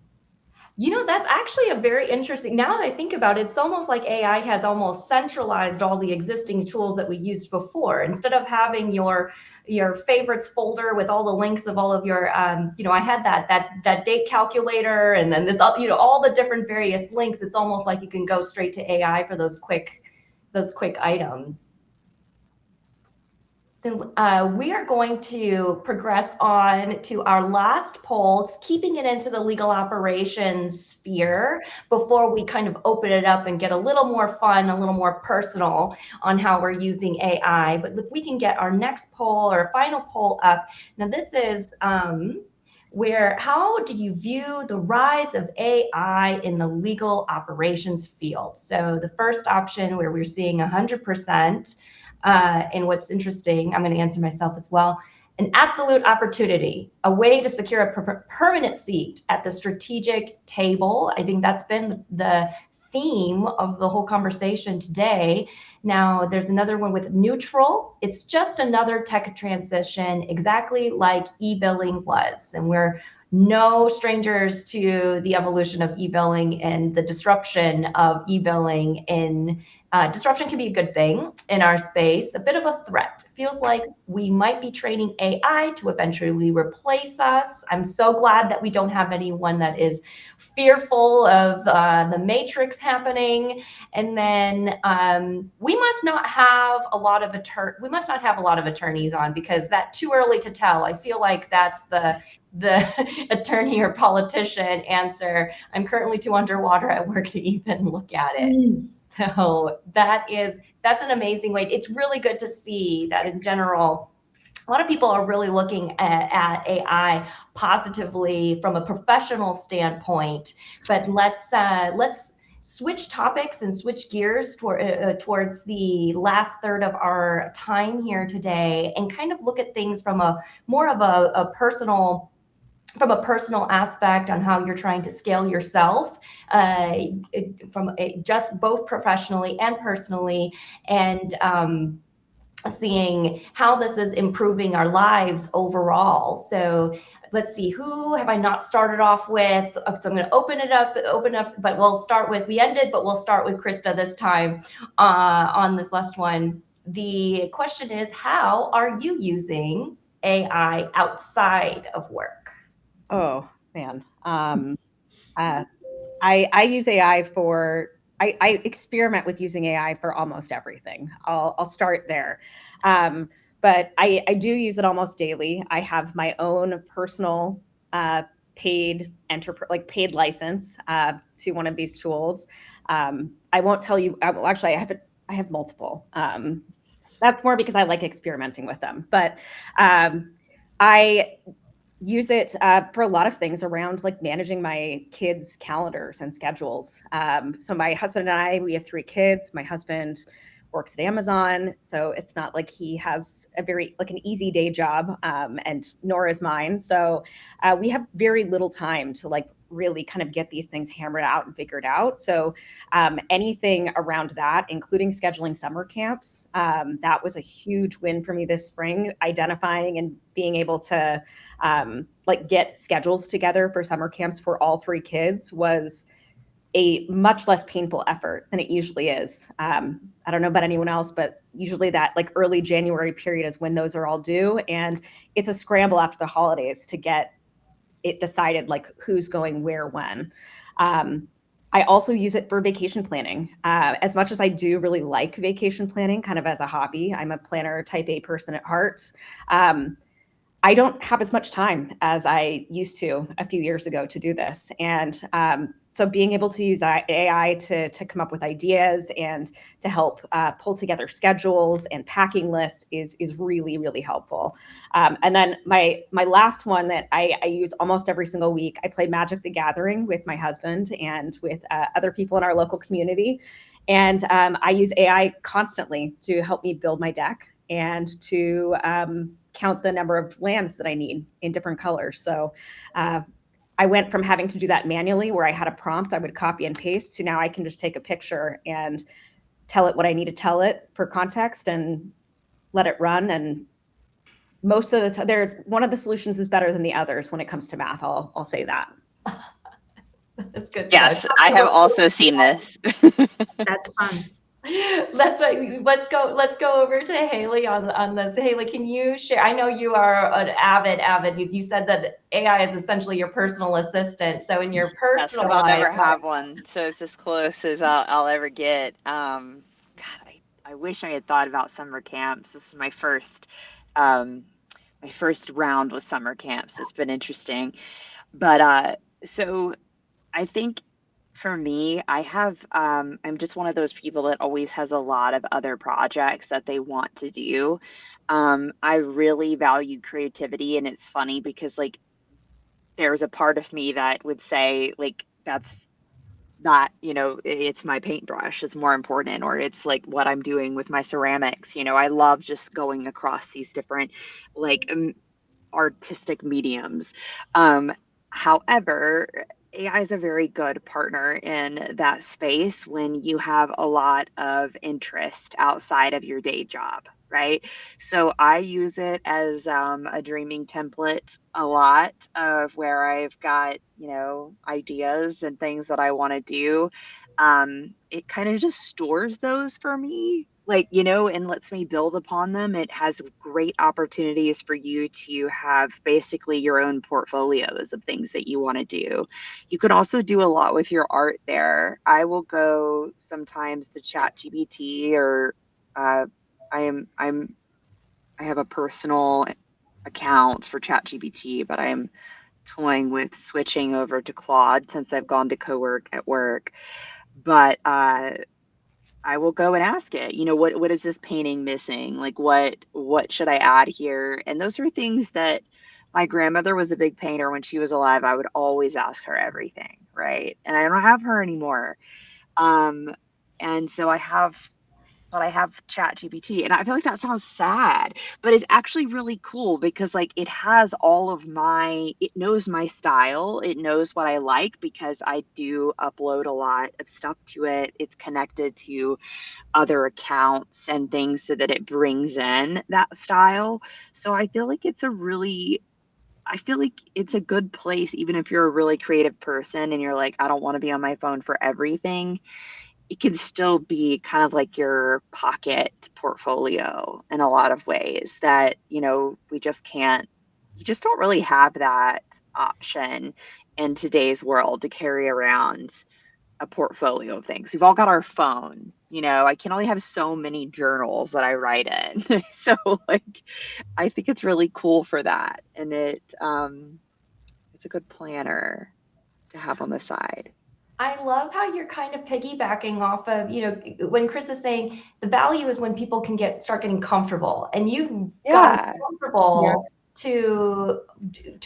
You know, that's actually a very interesting, now that I think about it, it's almost like AI has almost centralized all the existing tools that we used before. Instead of having your favorites folder with all the links of all of your, I had that date calculator and then this, all the different various links. It's almost like you can go straight to AI for those quick items. So we are going to progress on to our last poll, keeping it into the legal operations sphere before we kind of open it up and get a little more fun, a little more personal on how we're using AI. But if we can get our next poll or final poll up. Now this is how do you view the rise of AI in the legal operations field? So the first option where we're seeing 100%, and what's interesting, I'm going to answer myself as well, an absolute opportunity, a way to secure a permanent seat at the strategic table. I think that's been the theme of the whole conversation today. Now, there's another one with neutral. It's just another tech transition, exactly like e-billing was. And we're no strangers to the evolution of e-billing and the disruption of e-billing in disruption can be a good thing in our space, a bit of a threat. It feels like we might be training AI to eventually replace us. I'm so glad that we don't have anyone that is fearful of the matrix happening. And then we must not have a lot of attorneys on, because that's too early to tell. I feel like that's the attorney or politician answer. I'm currently too underwater at work to even look at it. So that's an amazing way. It's really good to see that in general, a lot of people are really looking at AI positively from a professional standpoint. But let's switch topics and switch gears towards the last third of our time here today, and kind of look at things from more of a personal aspect on how you're trying to scale yourself just both professionally and personally, and seeing how this is improving our lives overall. So let's see, who have I not started off with? So I'm going to open up, but we'll start with Krista this time on this last one. The question is, how are you using AI outside of work? Oh man, I use AI for. I experiment with using AI for almost everything. I'll start there, but I do use it almost daily. I have my own personal paid license to one of these tools. I won't tell you. Well, actually, I have multiple. That's more because I like experimenting with them, but I use it for a lot of things around like managing my kids' calendars and schedules. So my husband and I, we have 3 kids. My husband works at Amazon. So it's not like he has a very like an easy day job, and nor is mine. So we have very little time to like really kind of get these things hammered out and figured out. So anything around that, including scheduling summer camps, that was a huge win for me this spring, identifying and being able to like get schedules together for summer camps for all 3 kids was a much less painful effort than it usually is. I don't know about anyone else, but usually that like early January period is when those are all due. And it's a scramble after the holidays to get it decided like who's going where when. I also use it for vacation planning. As much as I do really like vacation planning kind of as a hobby, I'm a planner type A person at heart. I don't have as much time as I used to a few years ago to do this. And so being able to use AI to come up with ideas and to help pull together schedules and packing lists is really, really helpful. And then my last one that I use almost every single week, I play Magic the Gathering with my husband and with other people in our local community. And I use AI constantly to help me build my deck and to count the number of lands that I need in different colors. So I went from having to do that manually where I had a prompt I would copy and paste to now I can just take a picture and tell it what I need to tell it for context and let it run. And most of the time, one of the solutions is better than the others when it comes to math. I'll say that. That's good. Yes, I have also seen this. That's fun. Let's go over to Haley on this. Haley, can you share? I know you are an avid. You said that AI is essentially your personal assistant. So in your personal I'll life, never have one, so it's as close as I'll ever get. God, I wish I had thought about summer camps. This is my first round with summer camps. It's been interesting, but so I think. For me, I'm just one of those people that always has a lot of other projects that they want to do. I really value creativity, and it's funny because like there's a part of me that would say like that's not, it's my paintbrush is more important, or it's like what I'm doing with my ceramics. I love just going across these different like artistic mediums. However, AI is a very good partner in that space when you have a lot of interest outside of your day job, right? So I use it as a dreaming template a lot of where I've got, ideas and things that I want to do. It kind of just stores those for me, like, and lets me build upon them. It has great opportunities for you to have basically your own portfolios of things that you want to do. You could also do a lot with your art there. I will go sometimes to ChatGPT, or I have a personal account for ChatGPT, but I am toying with switching over to Claude since I've gone to co-work at work. But I will go and ask it, what is this painting missing? Like, what should I add here? And those are things that my grandmother was a big painter when she was alive. I would always ask her everything, right? And I don't have her anymore. And so I have ChatGPT, and I feel like that sounds sad, but it's actually really cool because like it has it knows my style. It knows what I like because I do upload a lot of stuff to it. It's connected to other accounts and things so that it brings in that style. So I feel like it's a good place, even if you're a really creative person and you're like, I don't want to be on my phone for everything. It can still be kind of like your pocket portfolio in a lot of ways that, you just don't really have that option in today's world to carry around a portfolio of things. We've all got our phone, I can only have so many journals that I write in. So like, I think it's really cool for that. And it's a good planner to have on the side. I love how you're kind of piggybacking off of, when Chris is saying the value is when people can start getting comfortable, and you've gotten comfortable to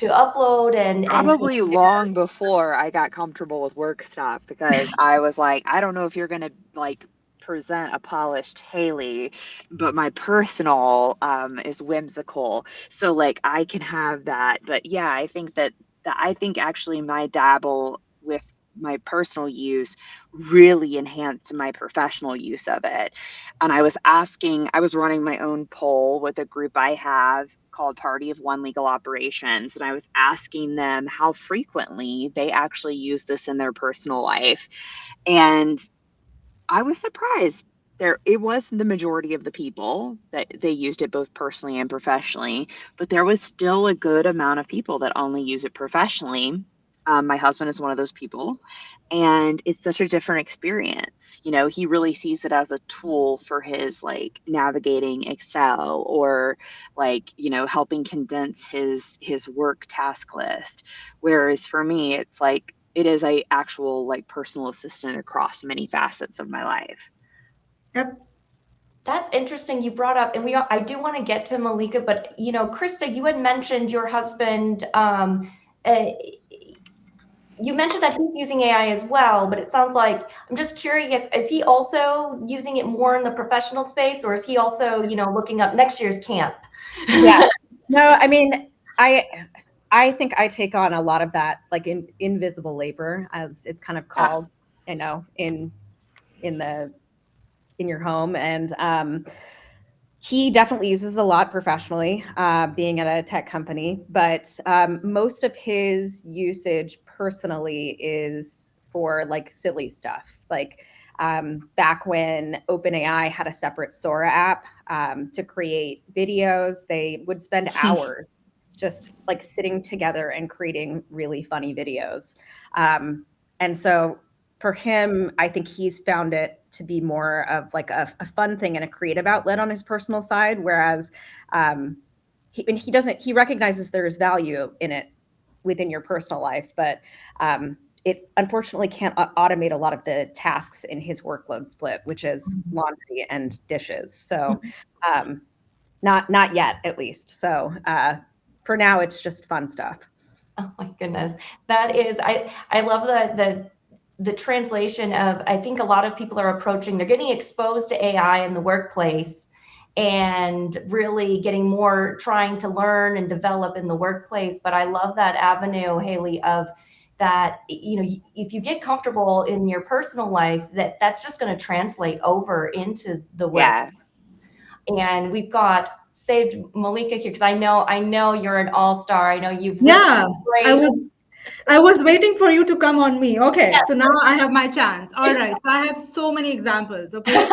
upload and probably long before I got comfortable with work stuff, because I was like, I don't know if you're going to like present a polished Haley, but my personal is whimsical. So like I can have that. But yeah, I think that I think actually my dabble with my personal use really enhanced my professional use of it. And I was running my own poll with a group I have called Party of One Legal Operations. And I was asking them how frequently they actually use this in their personal life. And I was surprised. It was the majority of the people that they used it both personally and professionally, but there was still a good amount of people that only use it professionally. My husband is one of those people, and it's such a different experience. You know, he really sees it as a tool for his like navigating Excel or like, you know, helping condense his work task list. Whereas for me, it's like it is a actual like personal assistant across many facets of my life. Yep. That's interesting you brought up, and I do want to get to Malika, but you know, Krista, you had mentioned your husband, you mentioned that he's using AI as well, but it sounds like, I'm just curious, is he also using it more in the professional space, or is he also, you know, looking up next year's camp? Yeah, no, I mean, I think I take on a lot of that, like invisible labor, as it's kind of called, you know, in your home. And he definitely uses a lot professionally, being at a tech company, but most of his usage personally is for like silly stuff. Like back when OpenAI had a separate Sora app to create videos, they would spend hours just like sitting together and creating really funny videos. And so for him, I think he's found it to be more of like a fun thing and a creative outlet on his personal side. Whereas he recognizes there is value in it within your personal life, but it unfortunately can't automate a lot of the tasks in his workload split, which is laundry and dishes. So not yet, at least. So for now, it's just fun stuff. Oh my goodness. That is, I love the translation of, I think a lot of people are they're getting exposed to AI in the workplace and really getting more trying to learn and develop in the workplace. But I love that avenue, Haley, of that, you know, if you get comfortable in your personal life, that's just going to translate over into the work. Yeah. And we've got saved Malika here because I know you're an all-star. I know you've I was waiting for you to come on me. Okay, so now I have my chance. All right, so I have so many examples. Okay,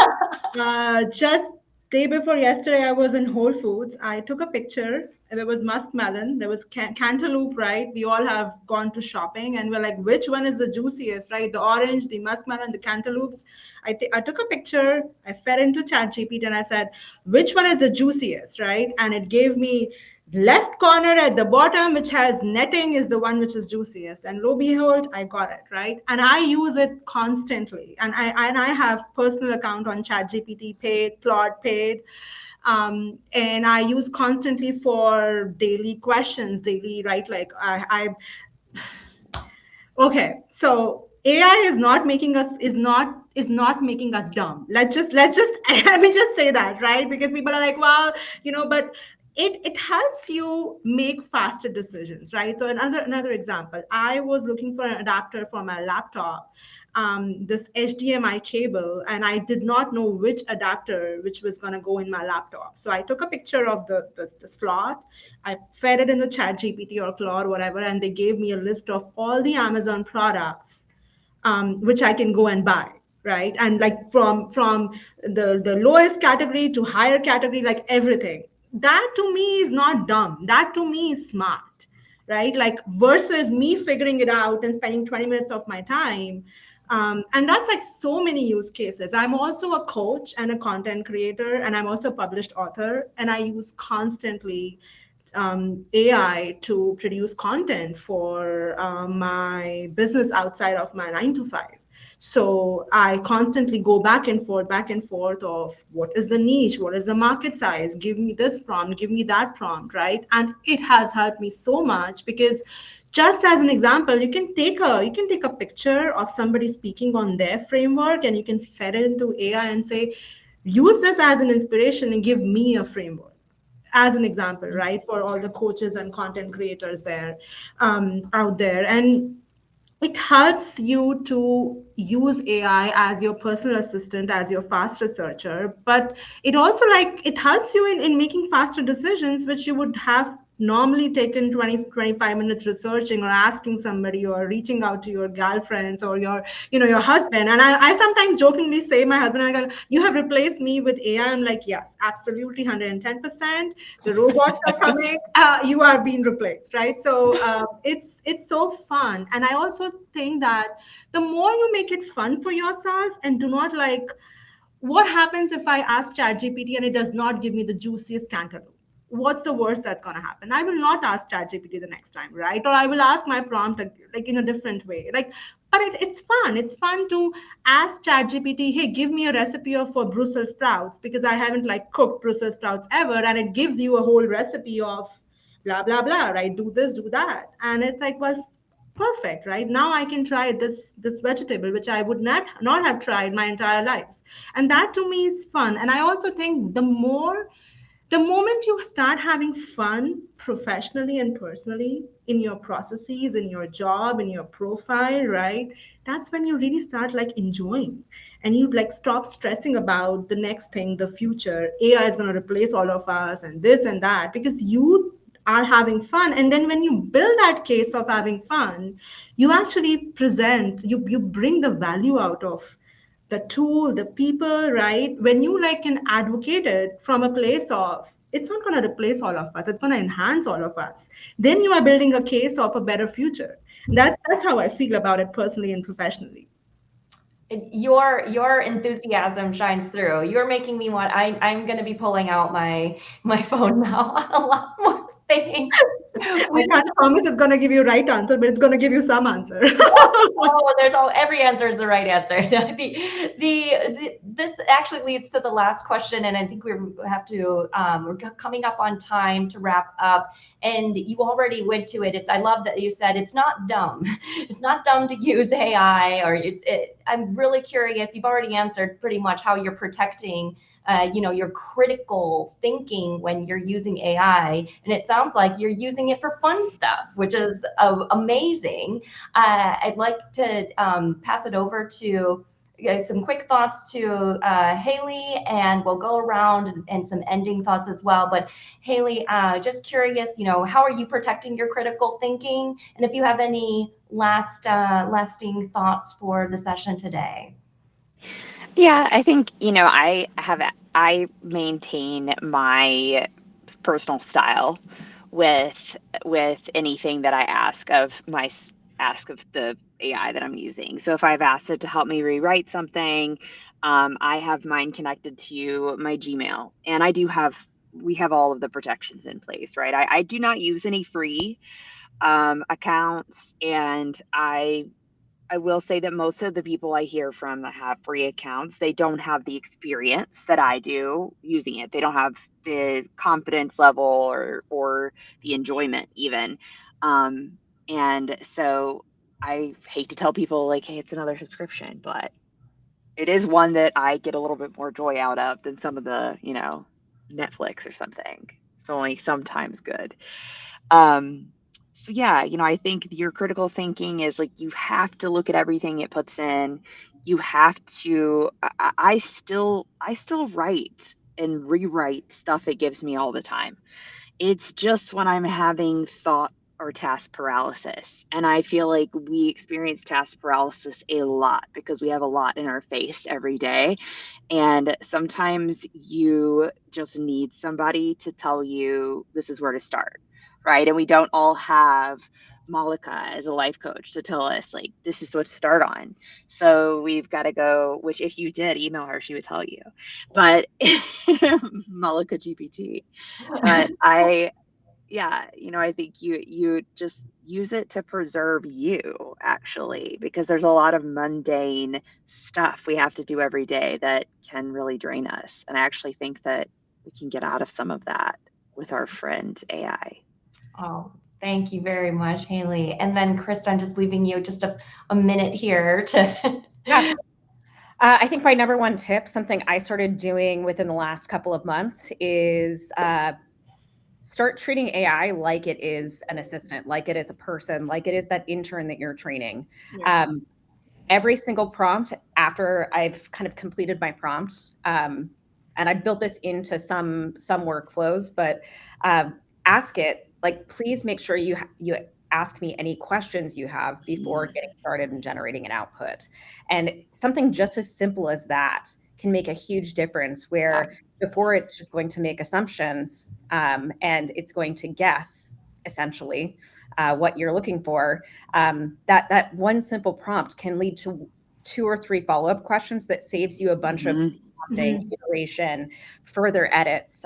just day before yesterday, I was in Whole Foods. I took a picture. There was muskmelon. There was cantaloupe. Right, we all have gone to shopping, and we're like, which one is the juiciest? Right, the orange, the muskmelon, the cantaloupes. I took a picture. I fed into ChatGPT, and I said, which one is the juiciest? Right, and it gave me left corner at the bottom, which has netting, is the one which is juiciest. And lo and behold, I got it, right? And I use it constantly. And I have personal account on ChatGPT paid, Claude paid. And I use constantly for daily questions, right? Like okay, so AI is not making us making us dumb. Let's just let me just say that, right? Because people are like, well, you know, but it helps you make faster decisions, right? So another example, I was looking for an adapter for my laptop, this HDMI cable, and I did not know which adapter which was going to go in my laptop. So I took a picture of the slot, I fed it in the ChatGPT or Claude, whatever, and they gave me a list of all the Amazon products which I can go and buy. Right. And like from the lowest category to higher category, like everything. That to me is not dumb. That to me is smart. Right. Like versus me figuring it out and spending 20 minutes of my time. And that's like so many use cases. I'm also a coach and a content creator, and I'm also a published author. And I use constantly AI to produce content for my business outside of my 9 to 5. So I constantly go back and forth of what is the niche, what is the market size, give me this prompt, give me that prompt, right? And it has helped me so much because just as an example, you can take a picture of somebody speaking on their framework and you can fed it into AI and say, use this as an inspiration and give me a framework as an example, right? For all the coaches and content creators there out there. And it helps you to use AI as your personal assistant, as your fast researcher, but it also like it helps you in making faster decisions, which you would have normally taken 20 to 25 minutes researching or asking somebody or reaching out to your girlfriends or your husband. And I sometimes jokingly say, my husband and I go, you have replaced me with AI. I'm like, yes, absolutely, 110%. The robots are coming. You are being replaced, right? So it's so fun. And I also think that the more you make it fun for yourself and do not like, what happens if I ask ChatGPT and it does not give me the juiciest cantaloupe? What's the worst that's going to happen? I will not ask ChatGPT the next time, right? Or I will ask my prompt like in a different way. Like, but it's fun. It's fun to ask ChatGPT, hey, give me a recipe for Brussels sprouts because I haven't like cooked Brussels sprouts ever, and it gives you a whole recipe of blah blah blah, right? Do this, do that, and it's like, well, perfect, right? Now I can try this vegetable which I would not have tried my entire life. And that to me is fun. And I also think the moment you start having fun professionally and personally in your processes, in your job, in your profile, right? That's when you really start like enjoying, and you like stop stressing about the next thing, the future. AI is going to replace all of us and this and that, because you are having fun. And then when you build that case of having fun, you actually you bring the value out of the tool, the people, right? When you like can advocate it from a place of, it's not going to replace all of us, it's going to enhance all of us, then you are building a case of a better future. That's how I feel about it personally and professionally. Your enthusiasm shines through. You're making me want. I'm going to be pulling out my phone now on a lot more things. I can't promise it's going to give you right answer, but it's going to give you some answer. Oh, every answer is the right answer. This actually leads to the last question, and I think we have to we're coming up on time to wrap up. And you already went to it. I love that you said it's not dumb. It's not dumb to use AI, or I'm really curious. You've already answered pretty much how you're protecting your critical thinking when you're using AI. And it sounds like you're using it for fun stuff, which is amazing. I'd like to pass it over to some quick thoughts to Haley, and we'll go around and some ending thoughts as well. But Haley, just curious, how are you protecting your critical thinking? And if you have any lasting thoughts for the session today. Yeah, I think, I maintain my personal style with anything that I ask of the AI that I'm using. So if I've asked it to help me rewrite something, I have mine connected to my Gmail, and we have all of the protections in place, right? I do not use any free accounts, and I will say that most of the people I hear from that have free accounts, they don't have the experience that I do using it. They don't have the confidence level or the enjoyment even. And so I hate to tell people like, hey, it's another subscription, but it is one that I get a little bit more joy out of than some of the, Netflix or something. It's only sometimes good. So yeah, I think your critical thinking is like, you have to look at everything it puts in. You have to, I still write and rewrite stuff it gives me all the time. It's just when I'm having thought or task paralysis. And I feel like we experience task paralysis a lot because we have a lot in our face every day. And sometimes you just need somebody to tell you this is where to start, right? And we don't all have Malika as a life coach to tell us like this is what to start on. So we've got to go, which if you did email her, she would tell you. But Malika GPT. But yeah, I think you just use it to preserve you, actually, because there's a lot of mundane stuff we have to do every day that can really drain us. And I actually think that we can get out of some of that with our friend AI. Oh, thank you very much, Haley. And then, Krista, I'm just leaving you just a minute here to. Yeah. I think my number one tip, something I started doing within the last couple of months, is start treating AI like it is an assistant, like it is a person, like it is that intern that you're training. Yeah. Every single prompt after I've kind of completed my prompt, and I built this into some workflows, but ask it, like, please make sure you ask me any questions you have before getting started and generating an output. And something just as simple as that can make a huge difference, where before it's just going to make assumptions, and it's going to guess essentially what you're looking for. That one simple prompt can lead to 2 or 3 follow-up questions that saves you a bunch of prompting, iteration, further edits.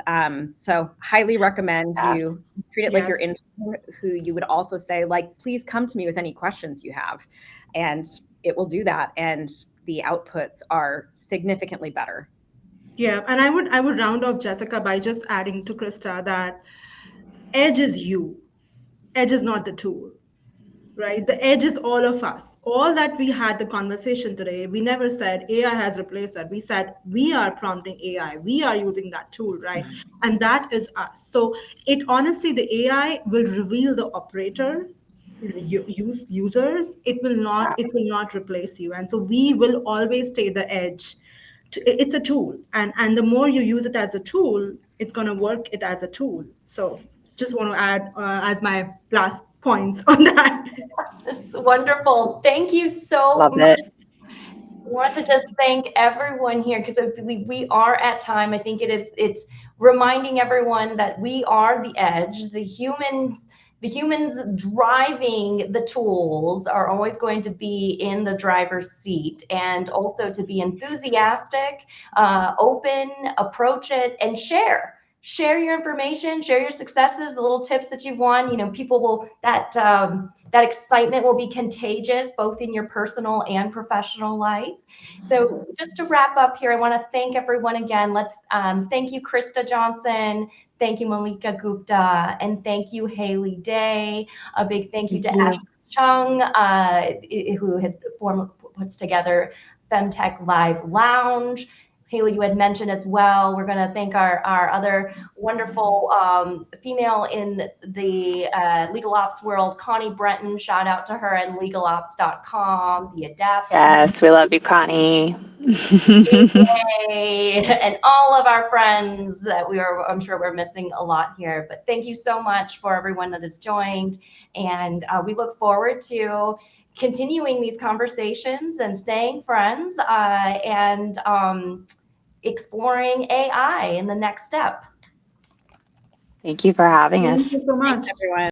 So highly recommend you treat it like your Yes. intern, who you would also say, like, please come to me with any questions you have. And it will do that. And the outputs are significantly better. Yeah, and I would round off, Jessica, by just adding to Krista that edge is you. Edge is not the tool, right? The edge is all of us. All that we had the conversation today, we never said AI has replaced us. We said we are prompting AI. We are using that tool, right? And that is us. So it honestly, the AI will reveal the operator, users. It will not replace you. And so we will always stay the edge. It's a tool, and the more you use it as a tool, it's going to work it as a tool. So just want to add as my last points on that. That's wonderful. Thank you so Love much. it. I want to just thank everyone here, because I believe we are at time. I think it's reminding everyone that we are the edge. The humans driving the tools are always going to be in the driver's seat, and also to be enthusiastic, open, approach it, and share your information, share your successes, the little tips that you've won. People will, that excitement will be contagious, both in your personal and professional life. So just to wrap up here, I want to thank everyone again. Let's thank you, Krista Johnson. Thank you, Malika Gupta, and thank you, Haley Day. A big thank you to Ashley Chung, who had puts together FEMTECH Live Lounge. Haley, you had mentioned as well, we're going to thank our other wonderful female in the legal ops world, Connie Brenton. Shout out to her at legalops.com, the Adapt. Yes, we love you, Connie. And all of our friends that I'm sure we're missing a lot here. But thank you so much for everyone that has joined. And we look forward to continuing these conversations and staying friends, and exploring AI in the next step. Thank you for having us. Thank you so much. Thanks, everyone.